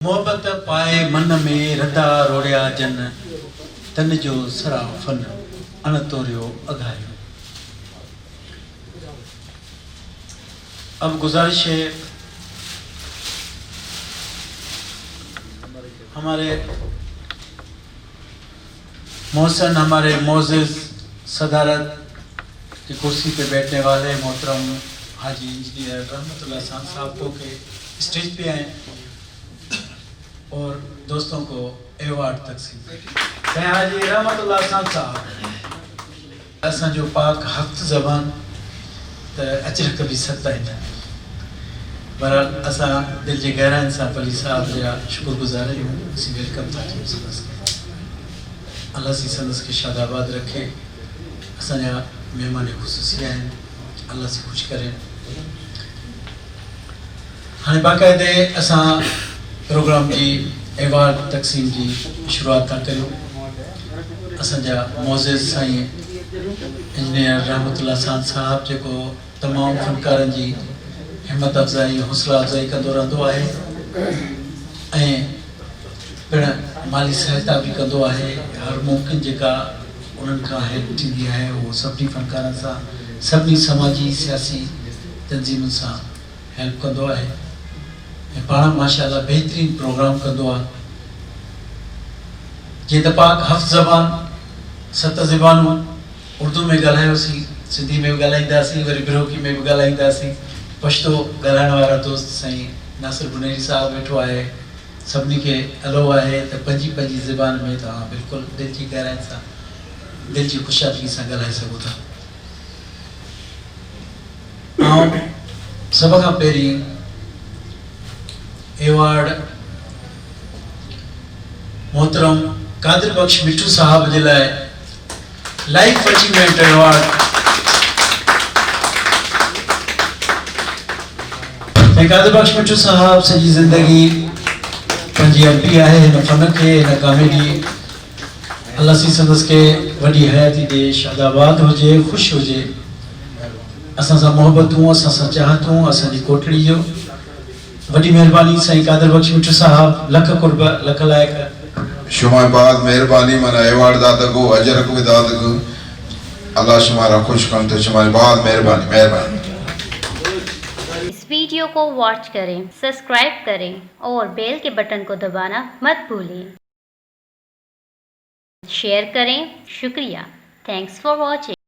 मोहब्बत पाए मन में रदा रोड़िया जन तन जो सरा फन अन तोरियो अघायो। अब गुजारिश है हमारे मोहसन, हमारे मोअज़्ज़िज़ सदारत की कुर्सी पे बैठने वाले मोहतरम हाजी इंजीनियर रहमतुल्लाह साहब को के स्टेज पे आए और दोस्तों को एवार्ड तकसीम करें। हाजी रहमतुल्लाह साहब असां जो पाक हफ्त ज़बान त अजर कभी सत्ता है। बहरहाल असां दिल जी गहराइन सां पली साहब जा शुक्रगुज़ार आहियूं। असीं वेलकम था कयूं संदसि खे। अल्लाह सी संदसि खे शादाबाद रखे। असांजा महिमान ख़ुसूसी आहिनि, अल्लाह सी ख़ुशि करे। हाणे बाक़ाइदे असां प्रोग्राम की एवार्ड तकसीम की शुरुआत था करूं। असांजा मोअज़्ज़िज़ साईं इंजीनियर रहमतुल्लाह साहब जेको तमाम फनकारनि जी हिम्मत अफ़ज़ाई हौसला अफ़ज़ाई कंदो रहंदो आहे ऐं पिण माली सहायता भी कंदो आहे। हर मुमकिन जेका उन्हनि खां हेल्प थींदी आहे उहो सभिनी फनकारनि सां, सभिनी समाजी सियासी तंज़ीमुनि सां हेल्प कंदो आहे ऐं पाण माशाअल्लाह बेहतरीन प्रोग्राम कंदो आहे। जीअं त पाक हफ़्त ज़बान 7 ज़बानूं उर्दू में ॻाल्हायोसीं, सिंधी में बि ॻाल्हाईंदासीं, वरी बिरोकी में बि ॻाल्हाईंदासीं। पछतो ॻाल्हाइण वारा दोस्त साईं नासिर बुनेरी साहब वेठो आहे। सभिनी खे अलो आहे त पंहिंजी ज़बान में तव्हां बिल्कुलु दिलि जी गहराइन सां, दिलि जी ख़ुशादगी सां ॻाल्हाए सघो था। ऐं सभ खां पहिरीं एवार्ड मोहतरम कादिर बख्श मिठू साहब जे लाइ लाइफ अचीवमेंट एवार्ड। कादिर बख्श मिठू साहब सॼी ज़िंदगी पंहिंजी अर्पी आहे हिन फन खे, हिन कामेडी। अल्लाह सी संदसि खे वॾी हयाती ॾे, शादाबाद हुजे, ख़ुशि हुजे। असां सां मोहबतूं, असां सां चाहतूं, असांजी कोटड़ी जो वॾी महिरबानी साईं कादिर बख्श मिठू साहब। लख कुर्ब, लख लाइक शुमा बाद मेहरबानी मना एवार्ड दादा को अजर को दादा को अल्लाह शुमारा खुश कम तो शुमारी बाद मेहरबानी। इस वीडियो को वॉच करें, सब्सक्राइब करें और बेल के बटन को दबाना मत भूलें। शेयर करें। शुक्रिया। Thanks for watching.